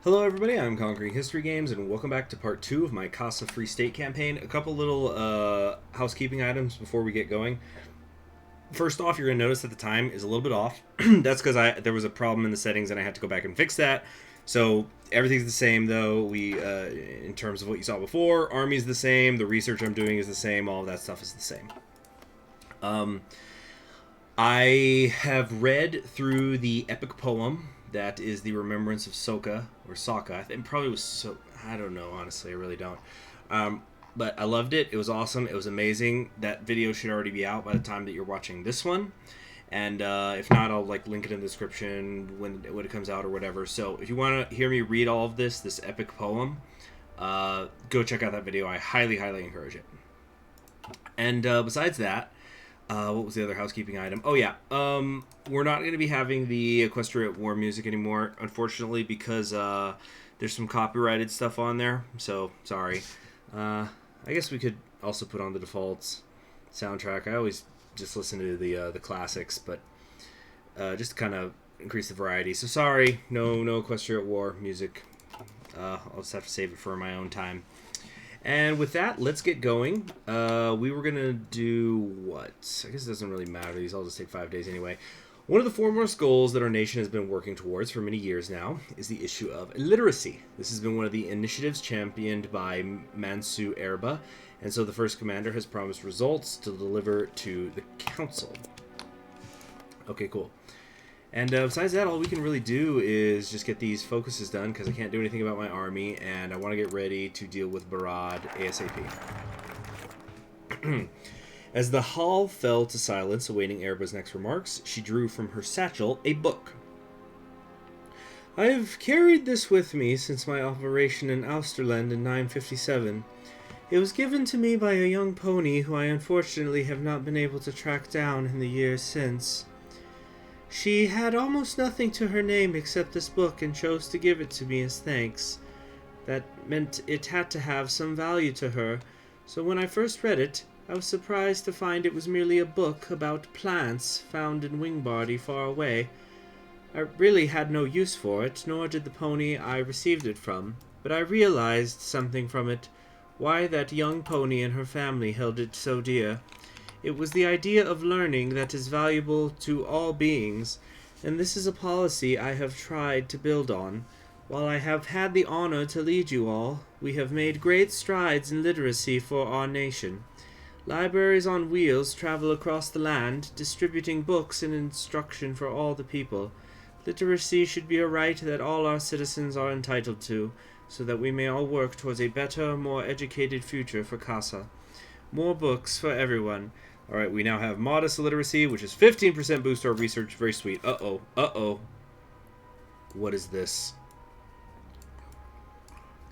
Hello everybody, I'm Conquering History Games, and welcome back to part 2 of my Kasa Free State campaign. A couple little housekeeping items before we get going. First off, you're going to notice that the time is a little bit off. That's because there was a problem in the settings and I had to go back and fix that. So everything's the same though, in terms of what you saw before. Army's the same, the research I'm doing is the same, all of that stuff is the same. I have read through the epic poem that is the Remembrance of Sokka, or Sokka. It probably was so. I don't know, honestly, I really don't. But I loved it. It was awesome. It was amazing. That video should already be out by the time that you're watching this one. And if not, I'll link it in the description when it comes out or whatever. So if you want to hear me read all of this epic poem, go check out that video. I highly, highly encourage it. And besides that, what was the other housekeeping item? Oh, yeah. We're not going to be having the Equestria war music anymore, unfortunately, because there's some copyrighted stuff on there. So, sorry. I guess we could also put on the defaults soundtrack. I always just listen to the classics, but just to kind of increase the variety. So, sorry. No Equestria war music. I'll just have to save it for my own time. And with that, let's get going. We were going to do what? I guess it doesn't really matter. These all just take 5 days anyway. One of the foremost goals that our nation has been working towards for many years now is the issue of illiteracy. This has been one of the initiatives championed by Mansu Arba, and so the first commander has promised results to deliver to the council. Okay, cool. And besides that, all we can really do is just get these focuses done, because I can't do anything about my army, and I want to get ready to deal with Barad ASAP. As the hall fell to silence, awaiting Arba's next remarks, she drew from her satchel a book. I have carried this with me since my operation in Austerland in 957. It was given to me by a young pony who I unfortunately have not been able to track down in the years since. She had almost nothing to her name except this book and chose to give it to me as thanks. That meant it had to have some value to her, so when I first read it, I was surprised to find it was merely a book about plants found in Wingbody far away. I really had no use for it, nor did the pony I received it from, but I realized something from it, why that young pony and her family held it so dear. It was the idea of learning that is valuable to all beings, and this is a policy I have tried to build on. While I have had the honor to lead you all, we have made great strides in literacy for our nation. Libraries on wheels travel across the land, distributing books and instruction for all the people. Literacy should be a right that all our citizens are entitled to, so that we may all work towards a better, more educated future for Kasa. More books for everyone. Alright, we now have modest literacy, which is 15% boost to our research. Very sweet. Uh-oh. What is this?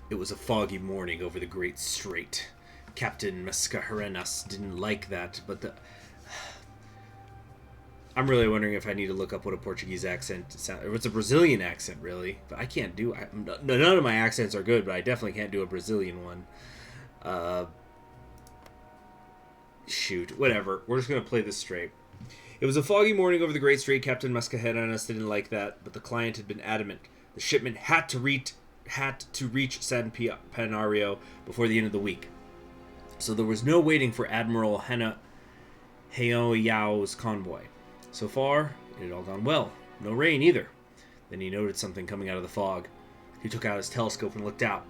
It was a foggy morning over the Great Strait. Captain Mascarenas didn't like that, but I'm really wondering if I need to look up what a Portuguese accent sounds, or it's a Brazilian accent, really. But I can't do it. None of my accents are good, but I definitely can't do a Brazilian one. Shoot, whatever. We're just going to play this straight. It was a foggy morning over the Great Strait. Captain Mascarenas didn't like that, but the client had been adamant. The shipment had to reach San Panario before the end of the week. So there was no waiting for Admiral HOI4's convoy. So far, it had all gone well. No rain either. Then he noted something coming out of the fog. He took out his telescope and looked out.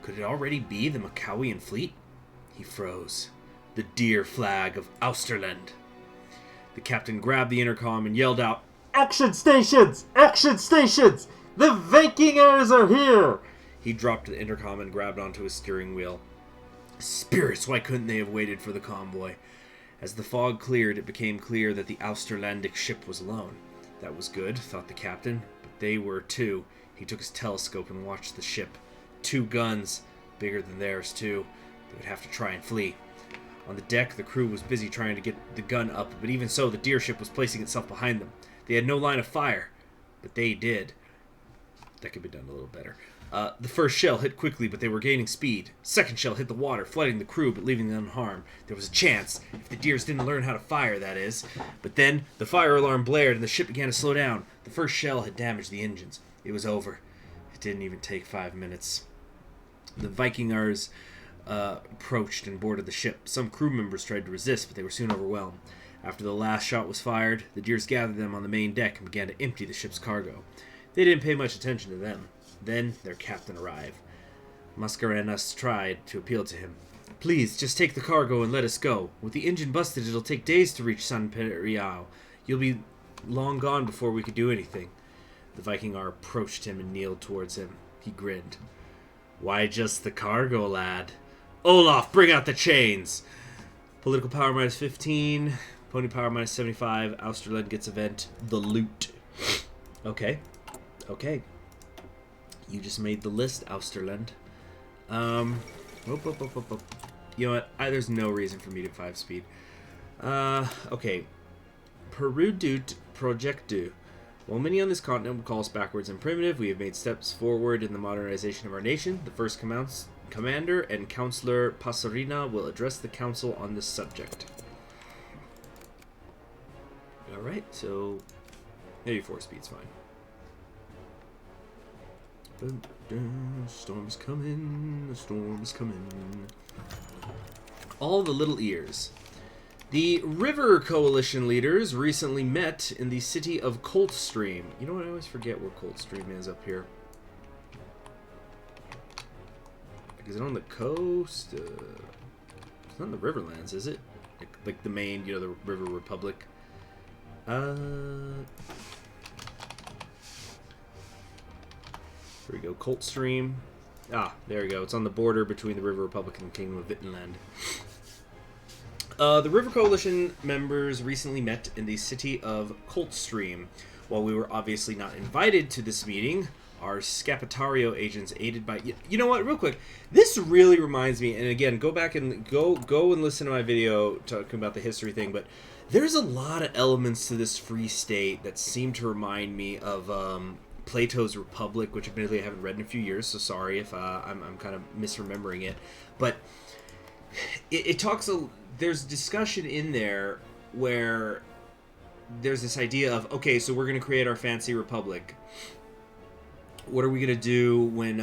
Could it already be the Macawian fleet? He froze. The dear flag of Austerland. The captain grabbed the intercom and yelled out, "Action stations! Action stations! The Vikingers are here!" He dropped the intercom and grabbed onto his steering wheel. Spirits, why couldn't they have waited for the convoy? As the fog cleared, it became clear that the Austerlandic ship was alone. That was good, thought the captain, but they were too. He took his telescope and watched the ship. 2 guns, bigger than theirs too. They would have to try and flee. On the deck, the crew was busy trying to get the gun up, but even so, the deer ship was placing itself behind them. They had no line of fire, but they did. That could be done a little better. The first shell hit quickly, but they were gaining speed. Second shell hit the water, flooding the crew, but leaving them unharmed. There was a chance, if the deers didn't learn how to fire, that is. But then, the fire alarm blared, and the ship began to slow down. The first shell had damaged the engines. It was over. It didn't even take 5 minutes. The Vikingars approached and boarded the ship. Some crew members tried to resist, but they were soon overwhelmed. After the last shot was fired, the Deers gathered them on the main deck and began to empty the ship's cargo. They didn't pay much attention to them. Then their captain arrived. Mascarenas tried to appeal to him. Please, just take the cargo and let us go. With the engine busted, it'll take days to reach San Periao. You'll be long gone before we could do anything. The Vikingar approached him and kneeled towards him. He grinned. Why just the cargo, lad? Olaf, bring out the chains! Political power minus 15. Pony power minus 75. Austerland gets event. The loot. Okay. Okay. You just made the list, Austerland. You know what? There's no reason for me to 5 speed. Okay. Perudut projectu. While many on this continent would call us backwards and primitive, we have made steps forward in the modernization of our nation. The first commander and Councillor Pasarina will address the council on this subject. Alright, so maybe 4 speed's fine. The storm's coming, the storm's coming. All the little ears. The River Coalition leaders recently met in the city of Coldstream. You know what? I always forget where Coldstream is up here. Is it on the coast? It's not in the Riverlands, is it? Like the main, you know, the River Republic. Here we go. Coldstream. Ah, there we go. It's on the border between the River Republic and the Kingdom of Vittenland. The River Coalition members recently met in the city of Coldstream. While we were obviously not invited to this meeting, our Scapitario agents, aided by... You know what? Real quick. This really reminds me, and again, go back and go and listen to my video talking about the history thing, but there's a lot of elements to this Free State that seem to remind me of Plato's Republic, which admittedly I haven't read in a few years, so sorry if I'm kind of misremembering it. But it talks... There's discussion in there where there's this idea of, okay, so we're going to create our fancy republic. What are we going to do when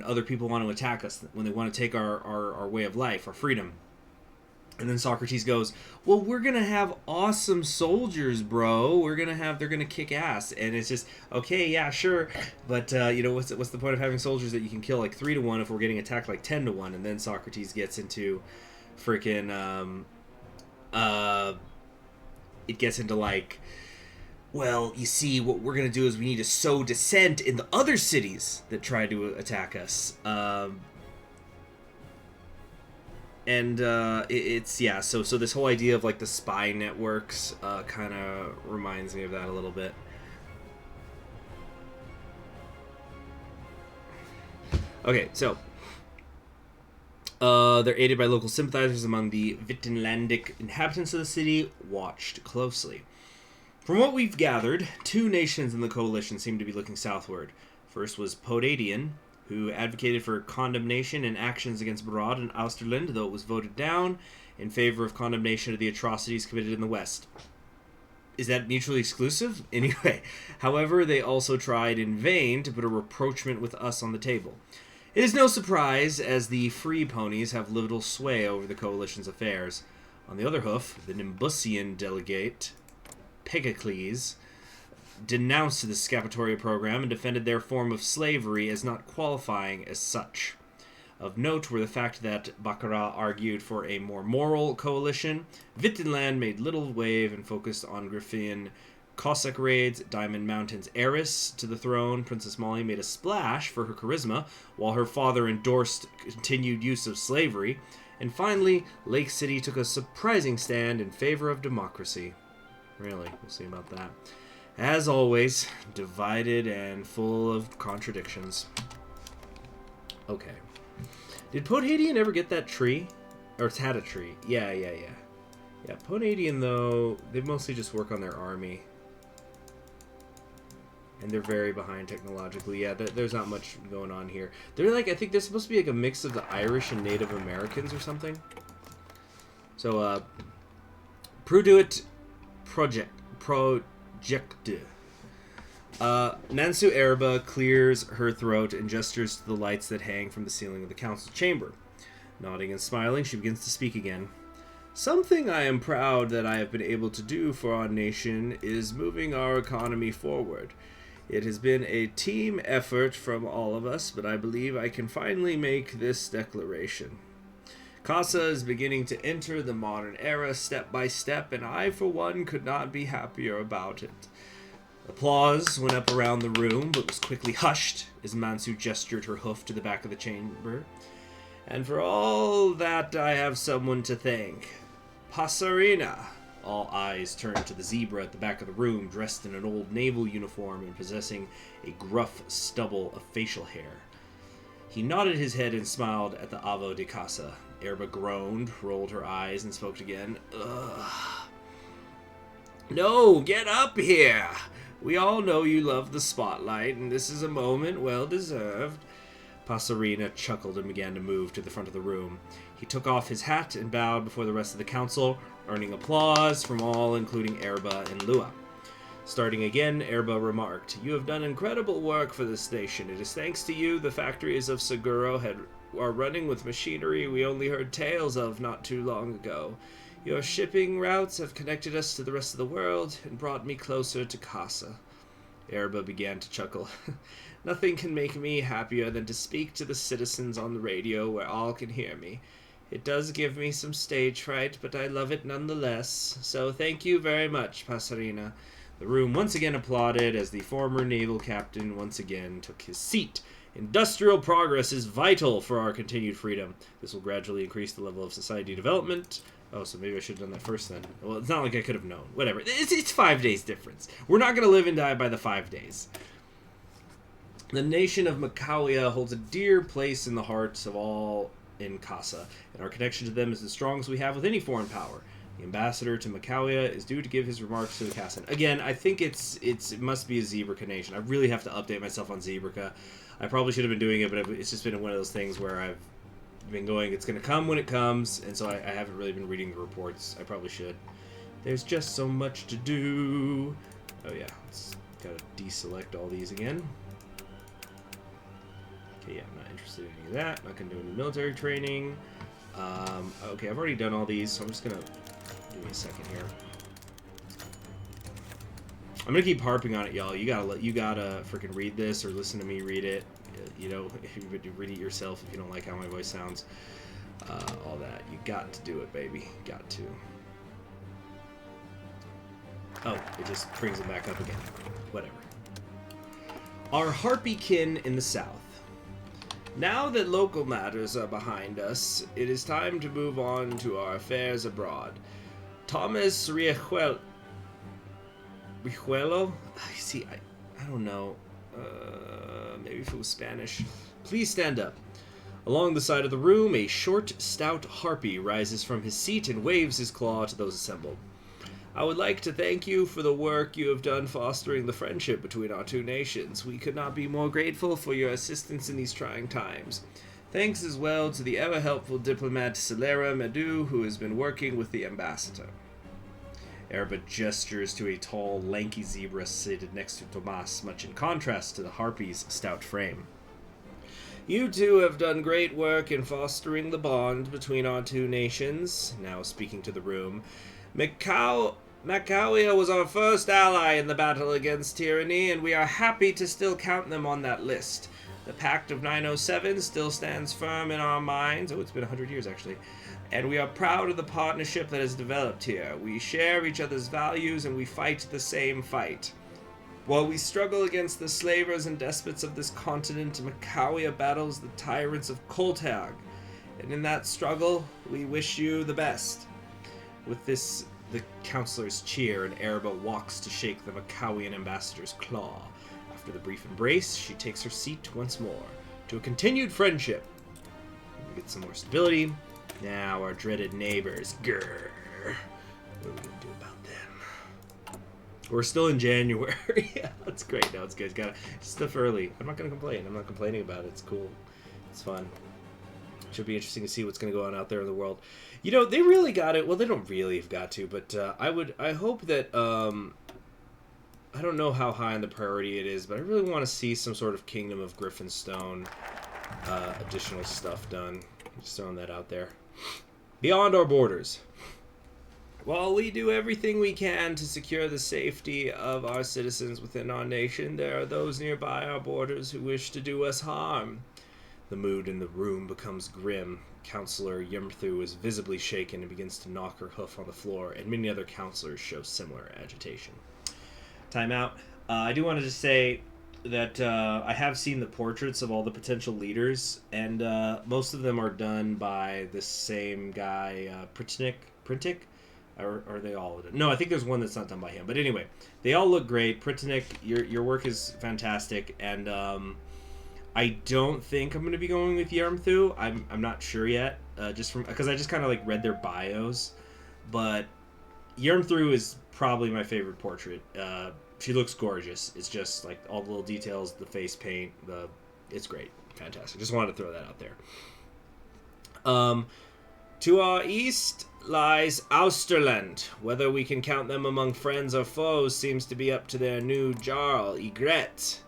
other people want to attack us, when they want to take our way of life, our freedom? And then Socrates goes, well, we're going to have awesome soldiers, bro. They're going to kick ass. And it's just, okay, yeah, sure. But, you know, what's the point of having soldiers that you can kill like 3-1 if we're getting attacked like 10-1? And then Socrates gets into freaking, it gets into like, well, you see, what we're going to do is we need to sow dissent in the other cities that try to attack us. It's, yeah, so this whole idea of like the spy networks kind of reminds me of that a little bit. Okay, so they're aided by local sympathizers among the Vittenlandic inhabitants of the city, watched closely. From what we've gathered, 2 nations in the coalition seem to be looking southward. First was Podadian, who advocated for condemnation and actions against Brod and Austerland, though it was voted down in favor of condemnation of the atrocities committed in the West. Is that mutually exclusive? Anyway, however, they also tried in vain to put a rapprochement with us on the table. It is no surprise, as the free ponies have little sway over the coalition's affairs. On the other hoof, the Nimbusian delegate, Pegacles, denounced the Scapitoria program and defended their form of slavery as not qualifying as such. Of note were the fact that Baccarat argued for a more moral coalition. Vittenland made little wave and focused on Griffonia Cossack raids. Diamond Mountain's heiress to the throne, Princess Molly, made a splash for her charisma, while her father endorsed continued use of slavery. And finally, Lake City took a surprising stand in favor of democracy. Really, we'll see about that. As always, divided and full of contradictions. Okay. Did Podadian ever get that tree? Or it's had a tree. Yeah. Yeah, Podadian, though, they mostly just work on their army. And they're very behind technologically. Yeah, there's not much going on here. They're like, I think they're supposed to be like a mix of the Irish and Native Americans or something. So, Produit Project. Mansu Arba clears her throat and gestures to the lights that hang from the ceiling of the council chamber. Nodding and smiling, she begins to speak again. Something I am proud that I have been able to do for our nation is moving our economy forward. It has been a team effort from all of us, but I believe I can finally make this declaration. Kasa is beginning to enter the modern era step by step, and I, for one, could not be happier about it. Applause went up around the room, but was quickly hushed as Mansu gestured her hoof to the back of the chamber. And for all that, I have someone to thank. Pasarina. All eyes turned to the zebra at the back of the room, dressed in an old naval uniform and possessing a gruff stubble of facial hair. He nodded his head and smiled at the Avo de Casa. Arba groaned, rolled her eyes, and spoke again. Ugh. No, get up here! We all know you love the spotlight, and this is a moment well deserved. Pasarina chuckled and began to move to the front of the room. He took off his hat and bowed before the rest of the council, earning applause from all, including Arba and Lua. Starting again, Arba remarked, You have done incredible work for this nation. It is thanks to you the factories of Seguro are running with machinery we only heard tales of not too long ago. Your shipping routes have connected us to the rest of the world and brought me closer to Kasa. Arba began to chuckle. Nothing can make me happier than to speak to the citizens on the radio where all can hear me. It does give me some stage fright, but I love it nonetheless. So thank you very much, Pasarina. The room once again applauded as the former naval captain once again took his seat. Industrial progress is vital for our continued freedom. This will gradually increase the level of society development. Oh, so maybe I should have done that first then. Well, it's not like I could have known. Whatever. It's 5 days difference. We're not going to live and die by the 5 days. The nation of Macawia holds a dear place in the hearts of all in Kasa, and our connection to them is as strong as we have with any foreign power. The ambassador to Macawia is due to give his remarks to the Kasan. Again, I think it must be a Zebraca nation. I really have to update myself on Zebraca. I probably should have been doing it, but it's just been one of those things where I've been going, it's going to come when it comes, and so I haven't really been reading the reports. I probably should. There's just so much to do. Oh yeah, gotta deselect all these again. Okay, yeah, I'm not interested in any of that. Not going to do any military training. Okay, I've already done all these, so I'm just going to... Give me a second here. I'm going to keep harping on it, y'all. You gotta freaking read this or listen to me read it. You know, if you would read it yourself if you don't like how my voice sounds. All that. You got to do it, baby. Got to. Oh, it just brings it back up again. Whatever. Our harpy kin in the south. Now that local matters are behind us, it is time to move on to our affairs abroad. Thomas Riachuelo? See, I don't know. Maybe if it was Spanish. Please stand up. Along the side of the room, a short, stout harpy rises from his seat and waves his claw to those assembled. I would like to thank you for the work you have done fostering the friendship between our two nations. We could not be more grateful for your assistance in these trying times. Thanks as well to the ever-helpful diplomat Celera Medu, who has been working with the ambassador. Arba gestures to a tall, lanky zebra seated next to Tomas, much in contrast to the harpy's stout frame. You two have done great work in fostering the bond between our two nations. Now speaking to the room, Macawia was our first ally in the battle against tyranny, and we are happy to still count them on that list. The Pact of 907 still stands firm in our minds. Oh, it's been 100 years, actually. And we are proud of the partnership that has developed here. We share each other's values, and we fight the same fight. While we struggle against the slavers and despots of this continent, Macawia battles the tyrants of Koltag. And in that struggle, we wish you the best. With this, the counselors cheer, and Arba walks to shake the Macawian ambassador's claw. After the brief embrace, she takes her seat once more. To a continued friendship. We get some more stability. Now our dreaded neighbors. Grrr. What are we going to do about them? We're still in January. Yeah, that's great. No, it's good. It's stuff early. I'm not going to complain. I'm not complaining about it. It's cool. It's fun. Should be interesting to see what's going to go on out there in the world. You know, they really got it. Well, they don't really have got to, but I hope that I don't know how high on the priority it is, but I really want to see some sort of Kingdom of Griffonstone additional stuff done. Just throwing that out there. Beyond our borders. While we do everything we can to secure the safety of our citizens within our nation, there are those nearby our borders who wish to do us harm. The mood in the room becomes grim. Counselor Yumthu is visibly shaken and begins to knock her hoof on the floor, and many other counselors show similar agitation. Time out. I do want to just say that I have seen the portraits of all the potential leaders, and most of them are done by the same guy, Printik? Or are they all? No, I think there's one that's not done by him. But anyway, they all look great. Printik, your work is fantastic, and I don't think I'm going to be going with Yarmthu. I'm not sure yet, just from because I just kind of like read their bios, but Yarmthu is probably my favorite portrait. She looks gorgeous. It's just like all the little details, the face paint, it's great, fantastic. Just wanted to throw that out there. To our east lies Austerland. Whether we can count them among friends or foes seems to be up to their new Jarl, Ygritte.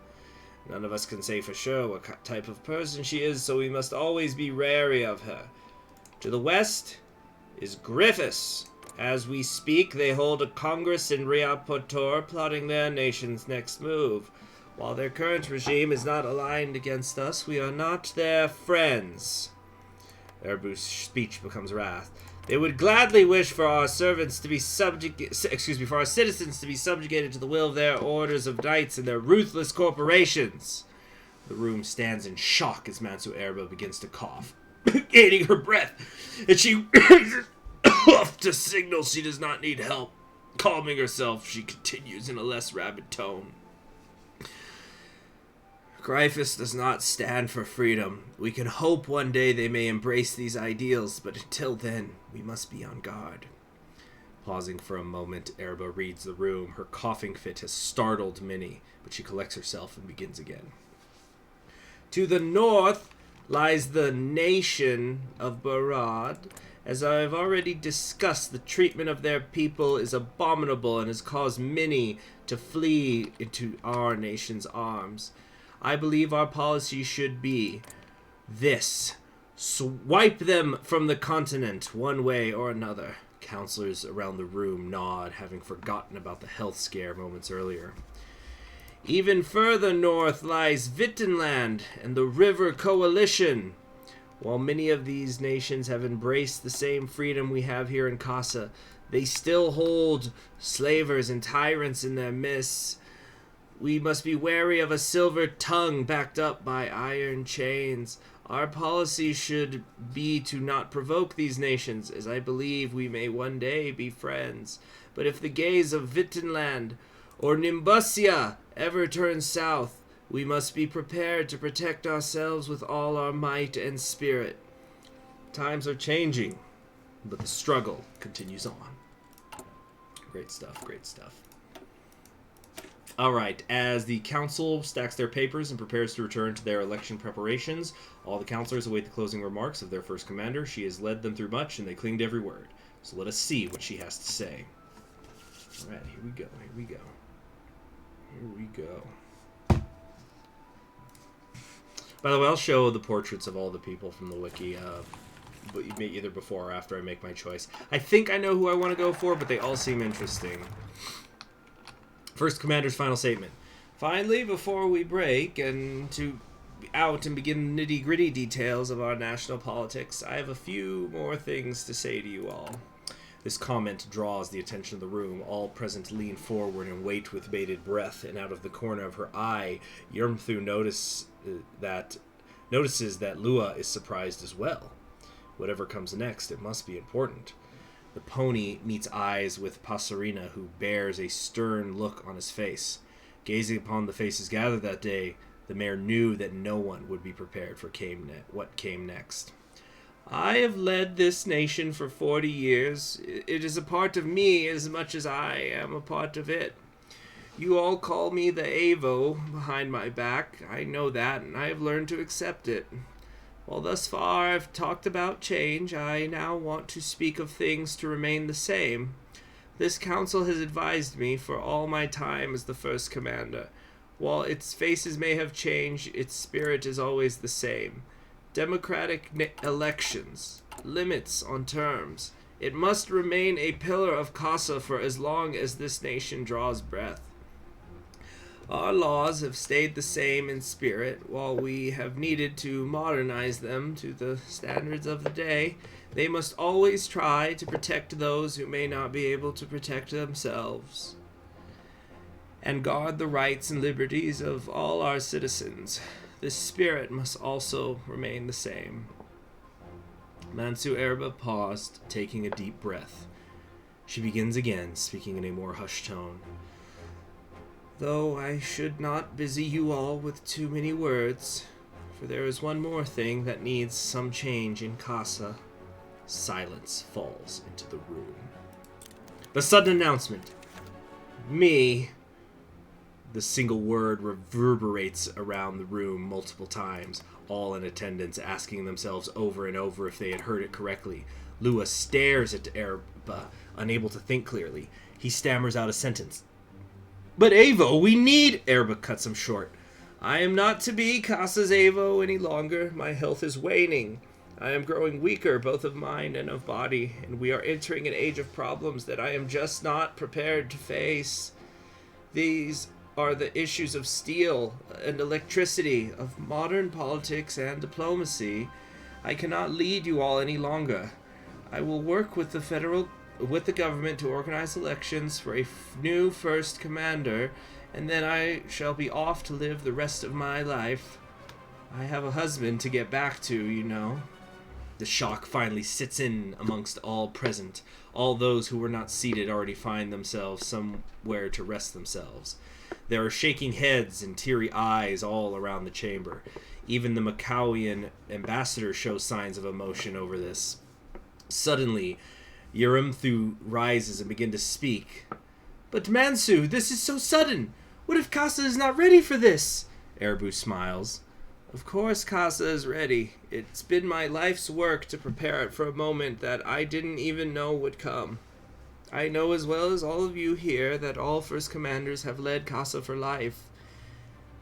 None of us can say for sure what type of person she is, so we must always be wary of her. To the west is Griffiths. As we speak, they hold a congress in Riapotor, plotting their nation's next move. While their current regime is not aligned against us, we are not their friends. Erbu's speech becomes wrath. They would gladly wish for our servants to be for our citizens to be subjugated to the will of their orders of knights and their ruthless corporations. The room stands in shock as Mansu Arba begins to cough, gaining her breath, and she off to signal she does not need help. Calming herself, she continues in a less rabid tone. Gryphus does not stand for freedom. We can hope one day they may embrace these ideals, but until then, we must be on guard. Pausing for a moment, Arba reads the room. Her coughing fit has startled many, but she collects herself and begins again. To the north lies the nation of Barad. As I have already discussed, the treatment of their people is abominable and has caused many to flee into our nation's arms. I believe our policy should be this. Swipe them from the continent, one way or another. Counselors around the room nod, having forgotten about the health scare moments earlier. Even further north lies Vittenland and the River Coalition. While many of these nations have embraced the same freedom we have here in Kasa, they still hold slavers and tyrants in their midst. We must be wary of a silver tongue backed up by iron chains. Our policy should be to not provoke these nations, as I believe we may one day be friends. But if the gaze of Vittenland or Nimbusia ever turns south, we must be prepared to protect ourselves with all our might and spirit. Times are changing, but the struggle continues on. Great stuff, great stuff. Alright, as the council stacks their papers and prepares to return to their election preparations, all the counselors await the closing remarks of their first commander. She has led them through much, and they cling to every word. So let us see what she has to say. Alright, here we go, here we go. Here we go. By the way, I'll show the portraits of all the people from the wiki, either before or after I make my choice. I think I know who I want to go for, but they all seem interesting. First commander's final statement. Finally, before we break and begin the nitty-gritty details of our national politics, I have a few more things to say to you all. This comment draws the attention of the room. All present lean forward and wait with bated breath, and out of the corner of her eye, Yurmthu notices that Lua is surprised as well. Whatever comes next, it must be important. The pony meets eyes with Passerina, who bears a stern look on his face. Gazing upon the faces gathered that day, the mayor knew that no one would be prepared for what came next. I have led this nation for 40 years. It is a part of me as much as I am a part of it. You all call me the Avo behind my back. I know that, and I have learned to accept it. While thus far I've talked about change, I now want to speak of things to remain the same. This council has advised me for all my time as the first commander. While its faces may have changed, its spirit is always the same. Democratic elections, limits on terms. It must remain a pillar of Kasa for as long as this nation draws breath. Our laws have stayed the same in spirit, while we have needed to modernize them to the standards of the day. They must always try to protect those who may not be able to protect themselves, and guard the rights and liberties of all our citizens. This spirit must also remain the same. Mansu Arba paused, taking a deep breath. She begins again, speaking in a more hushed tone. Though I should not busy you all with too many words, for there is one more thing that needs some change in Kasa. Silence falls into the room. The sudden announcement. Me. The single word reverberates around the room multiple times, all in attendance asking themselves over and over if they had heard it correctly. Lua stares at Arba, unable to think clearly. He stammers out a sentence. But Avo, we need... Arba cuts him short. I am not to be Kasa's Avo any longer. My health is waning. I am growing weaker, both of mind and of body, and we are entering an age of problems that I am just not prepared to face. These are the issues of steel and electricity, of modern politics and diplomacy. I cannot lead you all any longer. I will work with the government to organize elections for a new first commander, and then I shall be off to live the rest of my life. I have a husband to get back to, you know. The shock finally sits in amongst all present. All those who were not seated already find themselves somewhere to rest themselves. There are shaking heads and teary eyes all around the chamber. Even the Macawian ambassador shows signs of emotion over this. Suddenly, Yerimthu rises and begins to speak. But Mansu, this is so sudden. What if Kasa is not ready for this? Erbu smiles. Of course Kasa is ready. It's been my life's work to prepare it for a moment that I didn't even know would come. I know as well as all of you here that all First Commanders have led Kasa for life.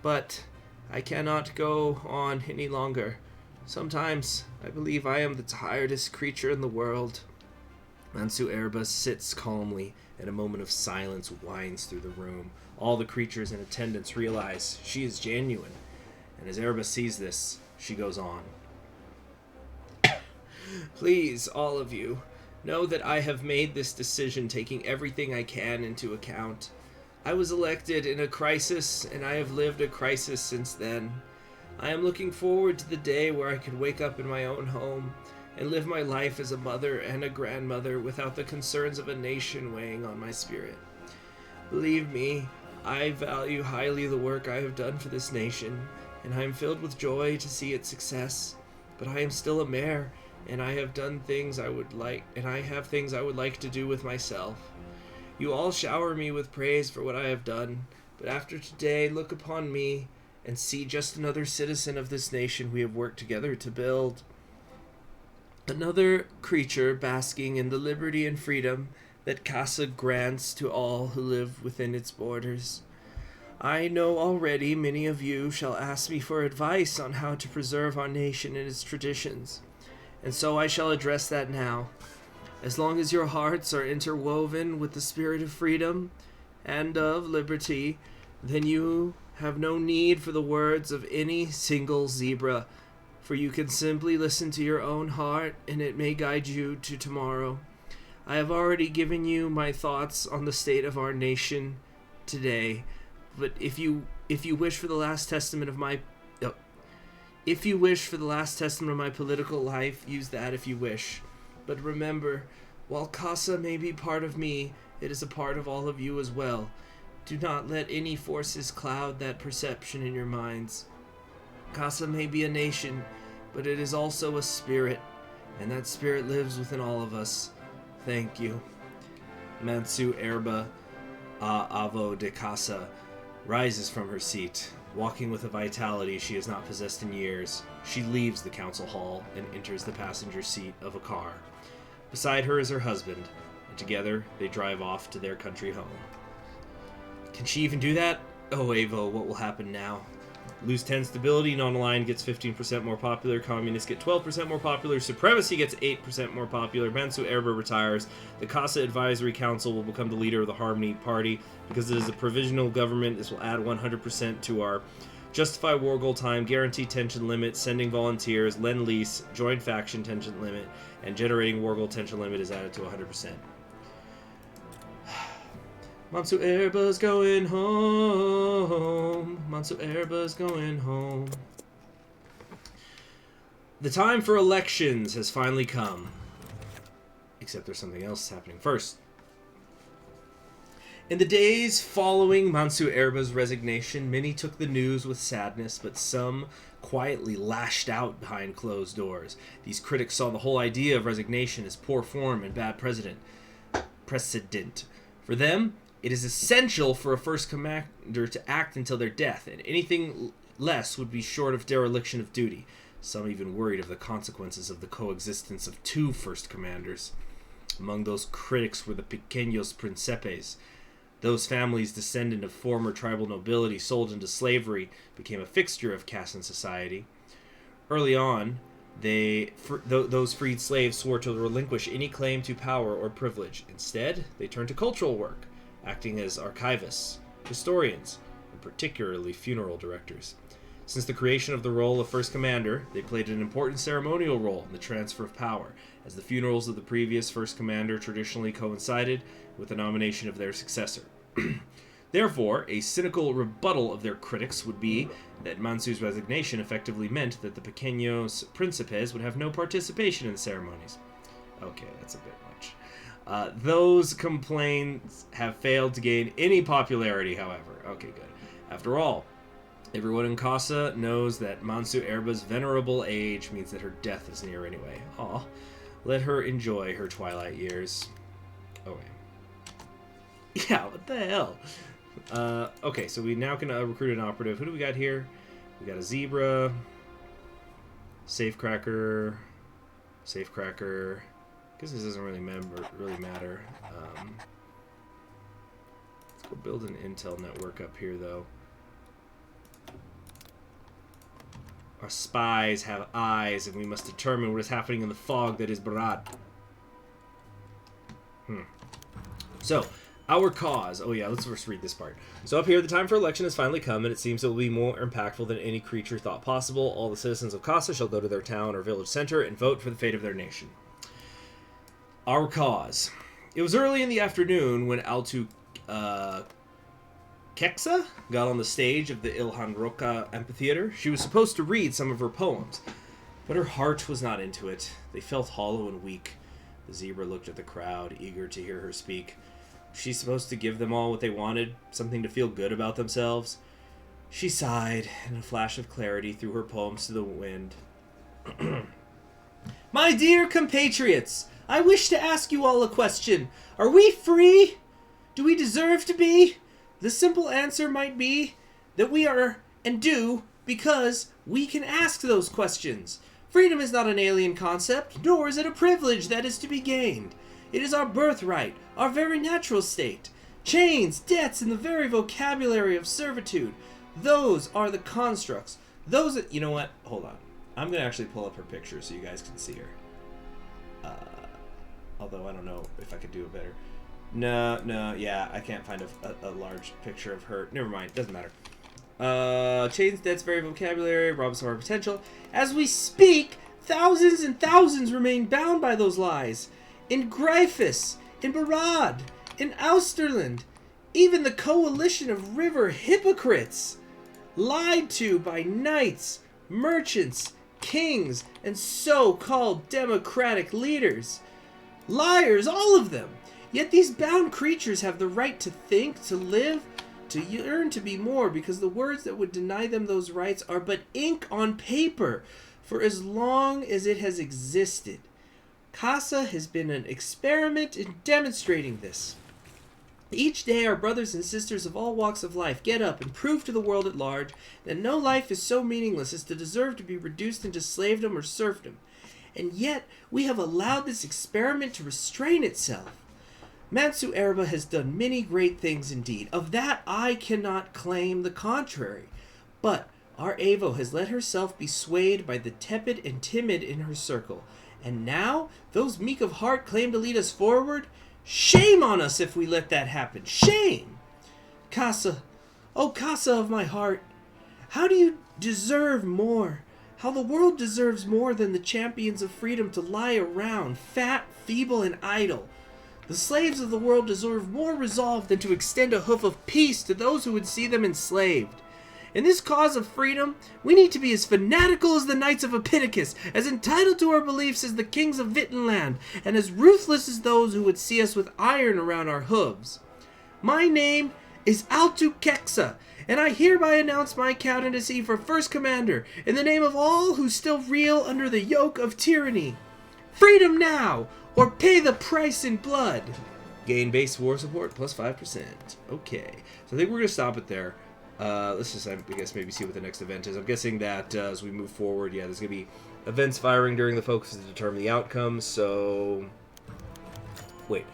But I cannot go on any longer. Sometimes I believe I am the tiredest creature in the world. Mansu Arba sits calmly, and a moment of silence winds through the room. All the creatures in attendance realize she is genuine. And as Arba sees this, she goes on. Please, all of you, know that I have made this decision taking everything I can into account. I was elected in a crisis, and I have lived a crisis since then. I am looking forward to the day where I can wake up in my own home and live my life as a mother and a grandmother without the concerns of a nation weighing on my spirit. Believe me, I value highly the work I have done for this nation, and I am filled with joy to see its success. But I am still a mayor, and I have things I would like to do with myself. You all shower me with praise for what I have done, but after today, look upon me and see just another citizen of this nation we have worked together to build. Another creature basking in the liberty and freedom that Kasa grants to all who live within its borders. I know already many of you shall ask me for advice on how to preserve our nation and its traditions, and so I shall address that now. As long as your hearts are interwoven with the spirit of freedom and of liberty, then you have no need for the words of any single zebra, for you can simply listen to your own heart, and it may guide you to tomorrow. I have already given you my thoughts on the state of our nation today, but if you wish for the last testament of my political life, use that if you wish. But remember, while Kasa may be part of me, it is a part of all of you as well. Do not let any forces cloud that perception in your minds. Kasa may be a nation, but it is also a spirit, and that spirit lives within all of us. Thank you. Mansu Arba Avo de Kasa rises from her seat, walking with a vitality she has not possessed in years. She leaves the council hall and enters the passenger seat of a car. Beside her is her husband, and together they drive off to their country home. Can she even do that? Oh, Avo, what will happen now? Lose 10 stability, non-aligned gets 15% more popular, communists get 12% more popular, supremacy gets 8% more popular, Mansu Arba retires, the Kasa Advisory Council will become the leader of the Harmony Party. Because it is a provisional government, this will add 100% to our justify war goal time, guarantee tension limit, sending volunteers, lend-lease, joint faction tension limit, and generating war goal tension limit is added to 100%. Mansu Arba's going home. Mansu Arba's going home. The time for elections has finally come. Except there's something else happening first. In the days following Mansu Arba's resignation, many took the news with sadness, but some quietly lashed out behind closed doors. These critics saw the whole idea of resignation as poor form and bad precedent. For them, it is essential for a first commander to act until their death, and anything less would be short of dereliction of duty. Some even worried of the consequences of the coexistence of two first commanders. Among those critics were the Pequeños Príncipes. Those families descendant of former tribal nobility sold into slavery became a fixture of Kasan society. Early on, those freed slaves swore to relinquish any claim to power or privilege. Instead, they turned to cultural work, acting as archivists, historians, and particularly funeral directors. Since the creation of the role of First Commander, they played an important ceremonial role in the transfer of power, as the funerals of the previous First Commander traditionally coincided with the nomination of their successor. Therefore, a cynical rebuttal of their critics would be that Mansu's resignation effectively meant that the Pequeños Príncipes would have no participation in the ceremonies. Okay, that's a bit much. Those complaints have failed to gain any popularity, however. Okay, good. After all, everyone in Kasa knows that Mansu Arba's venerable age means that her death is near anyway. Aw, let her enjoy her twilight years. Oh, wait. Yeah, what the hell? Okay, so we now can recruit an operative. Who do we got here? We got a zebra, safecracker. I guess this doesn't really matter. Let's go build an intel network up here, though. Our spies have eyes, and we must determine what is happening in the fog that is Barad. So, our cause. Oh yeah, let's first read this part. So up here, the time for election has finally come, and it seems it will be more impactful than any creature thought possible. All the citizens of Kasa shall go to their town or village center and vote for the fate of their nation. Our cause. It was early in the afternoon when Altu Keksa got on the stage of the Ilhan Roca amphitheater. She was supposed to read some of her poems, but her heart was not into it. They felt hollow and weak. The zebra looked at the crowd, eager to hear her speak. Was she supposed to give them all what they wanted, something to feel good about themselves? She sighed, and a flash of clarity threw her poems to the wind. My dear compatriots, I wish to ask you all a question. Are we free? Do we deserve to be? The simple answer might be that we are and do because we can ask those questions. Freedom is not an alien concept, nor is it a privilege that is to be gained. It is our birthright, our very natural state. Chains, debts, and the very vocabulary of servitude. Those are the constructs. Those are, you know what? Hold on. I'm going to actually pull up her picture so you guys can see her. Although I don't know if I could do it better. No, yeah, I can't find a large picture of her. Never mind, doesn't matter. Chains, debts, very vocabulary, robs of our potential. As we speak, thousands and thousands remain bound by those lies. In Gryphus, in Barad, in Austerland, even the coalition of river hypocrites. Lied to by knights, merchants, kings, and so-called democratic leaders. Liars, all of them. Yet these bound creatures have the right to think, to live, to yearn to be more, because the words that would deny them those rights are but ink on paper for as long as it has existed. Kasa has been an experiment in demonstrating this. Each day our brothers and sisters of all walks of life get up and prove to the world at large that no life is so meaningless as to deserve to be reduced into slavedom or serfdom. And yet we have allowed this experiment to restrain itself. Mansu Arba has done many great things indeed. Of that I cannot claim the contrary. But our Avo has let herself be swayed by the tepid and timid in her circle. And now those meek of heart claim to lead us forward? Shame on us if we let that happen. Shame! Kasa, oh Kasa of my heart, how do you deserve more? How the world deserves more than the champions of freedom to lie around, fat, feeble, and idle. The slaves of the world deserve more resolve than to extend a hoof of peace to those who would see them enslaved. In this cause of freedom, we need to be as fanatical as the Knights of Epictetus, as entitled to our beliefs as the kings of Vittenland, and as ruthless as those who would see us with iron around our hooves. My name is Altu Keksa, and I hereby announce my candidacy for First Commander in the name of all who still reel under the yoke of tyranny. Freedom now, or pay the price in blood. Gain base war support plus 5%. Okay, so I think we're going to stop it there. Let's just, I guess, maybe see what the next event is. I'm guessing that as we move forward, yeah, there's going to be events firing during the focus to determine the outcome, so... Wait.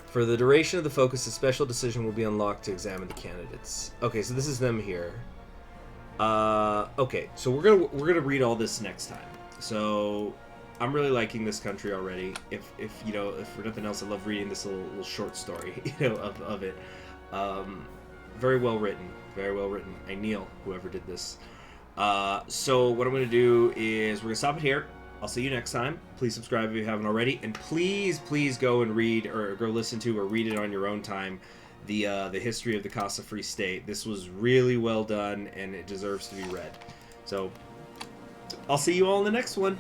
For the duration of the focus, a special decision will be unlocked to examine the candidates. Okay, so this is them here. Okay, so we're gonna read all this next time. So I'm really liking this country already. If you know, if for nothing else, I love reading this little short story, you know, of it. Very well written, very well written. I kneel whoever did this. So what I'm gonna do is we're gonna stop it here. I'll see you next time. Please subscribe if you haven't already, and please go and read or go listen to or read it on your own time. The history of the Kasa Free State. This was really well done, and it deserves to be read. So I'll see you all in the next one.